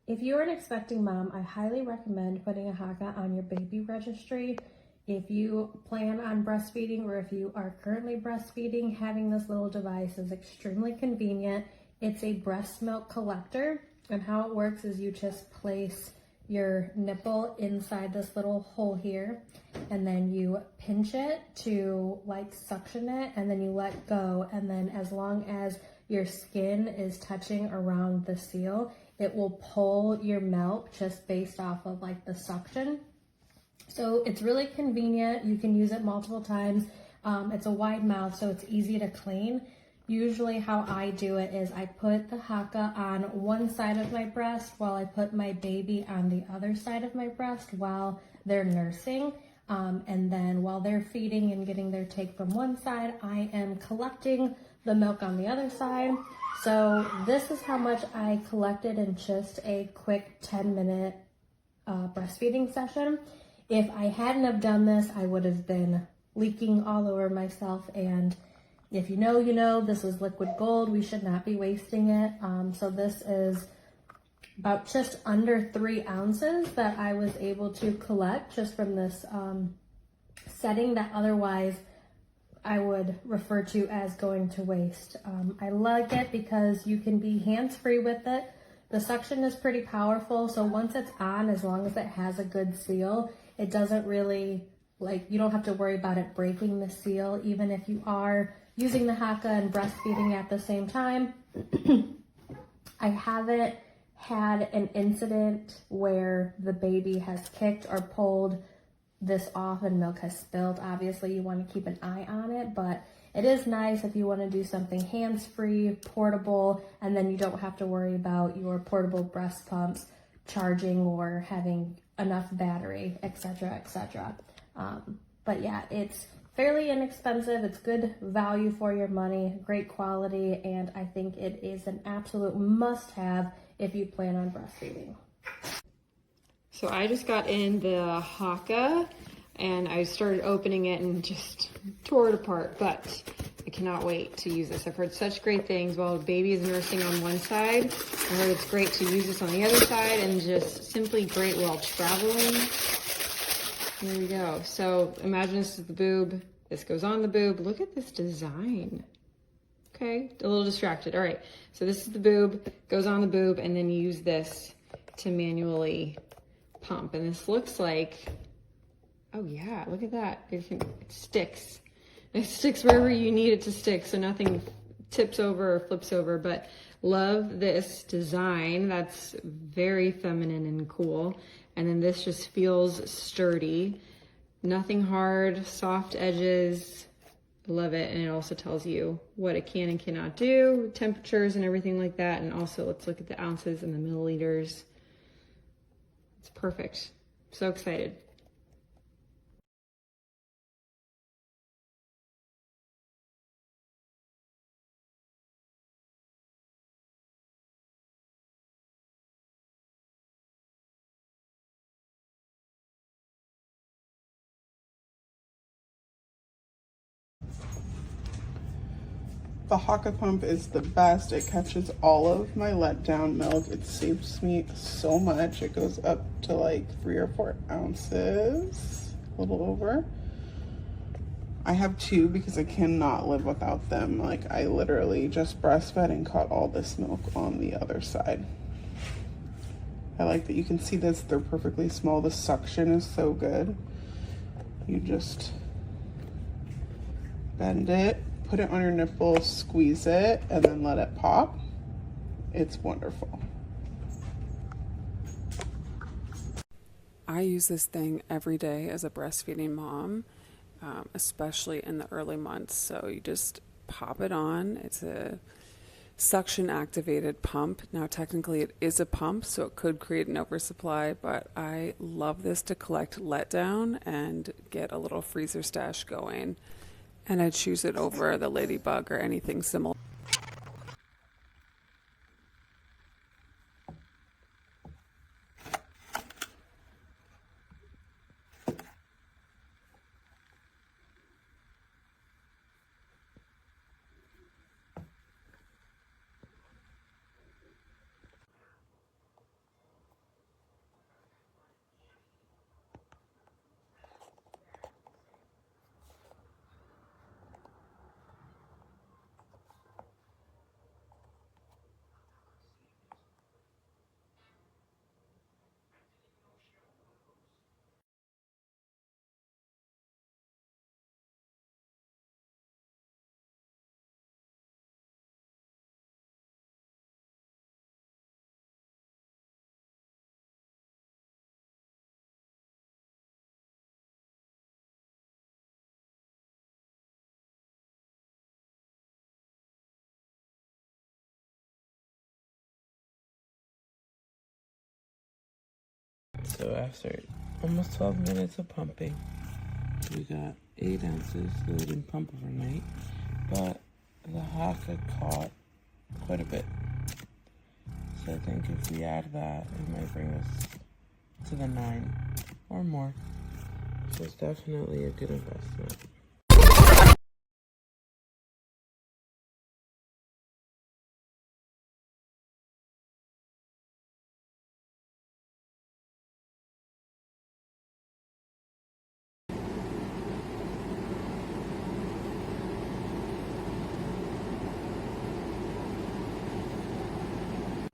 If you're an expecting mom, I highly recommend putting a haakaa on your baby registry. If you plan on breastfeeding or if you are currently breastfeeding, having this little device is extremely convenient. It's a breast milk collector, and how it works is you just place your nipple inside this little hole here, and then you pinch it to like suction it, and then you let go, and then as long as your skin is touching around the seal, it will pull your milk just based off of like the suction. So it's really convenient. You can use it multiple times. It's a wide mouth, so it's easy to clean. Usually how I do it is I put the haakaa on one side of my breast while I put my baby on the other side of my breast while they're nursing. And then while they're feeding and getting their take from one side, I am collecting the milk on the other side. So this is how much I collected in just a quick 10-minute breastfeeding session. If I hadn't have done this, I would have been leaking all over myself, and if you know, you know, this is liquid gold. We should not be wasting it. So this is about just under 3 ounces that I was able to collect just from this setting that otherwise I would refer to as going to waste. I like it because you can be hands-free with it. The suction is pretty powerful, so once it's on, as long as it has a good seal, it doesn't really, like, you don't have to worry about it breaking the seal, even if you are using the haakaa and breastfeeding at the same time. I haven't had an incident where the baby has kicked or pulled this off and milk has spilled. Obviously, you want to keep an eye on it, but it is nice if you want to do something hands-free, portable, and then you don't have to worry about your portable breast pumps charging or having enough battery, etc., etc. But yeah, it's fairly inexpensive. It's good value for your money, great quality, and I think it is an absolute must-have if you plan on breastfeeding. So I just got in the haakaa and I started opening it and just tore it apart, but I cannot wait to use this. I've heard such great things while the baby is nursing on one side. I heard it's great to use this on the other side and just simply great while traveling. There we go. So imagine this is the boob. This goes on the boob. Look at this design. Okay, a little distracted. All right, so this is the boob, goes on the boob, and then you use this to manually pump. And this looks like, oh yeah, look at that. It sticks. It sticks wherever you need it to stick, so nothing tips over or flips over. But love this design. That's very feminine and cool. And then this just feels sturdy. Nothing hard, soft edges. Love it. And it also tells you what it can and cannot do, temperatures and everything like that. And also let's look at the ounces and the milliliters. It's perfect. So excited. The haakaa pump is the best. It catches all of my letdown milk. It saves me so much. It goes up to like 3 or 4 ounces, a little over. I have 2 because I cannot live without them. Like, I literally just breastfed and caught all this milk on the other side. I like that you can see this. They're perfectly small. The suction is so good. You just bend it, put it on your nipple, squeeze it, and then let it pop. It's wonderful. I use this thing every day as a breastfeeding mom, especially in the early months. So you just pop it on. It's a suction activated pump. Now technically it is a pump, so it could create an oversupply, but I love this to collect letdown and get a little freezer stash going. And I choose it over the Ladybug or anything similar. So after almost 12 minutes of pumping, we got 8 ounces, so we didn't pump overnight, but the haakaa caught quite a bit. So I think if we add that, it might bring us to the 9 or more. So it's definitely a good investment.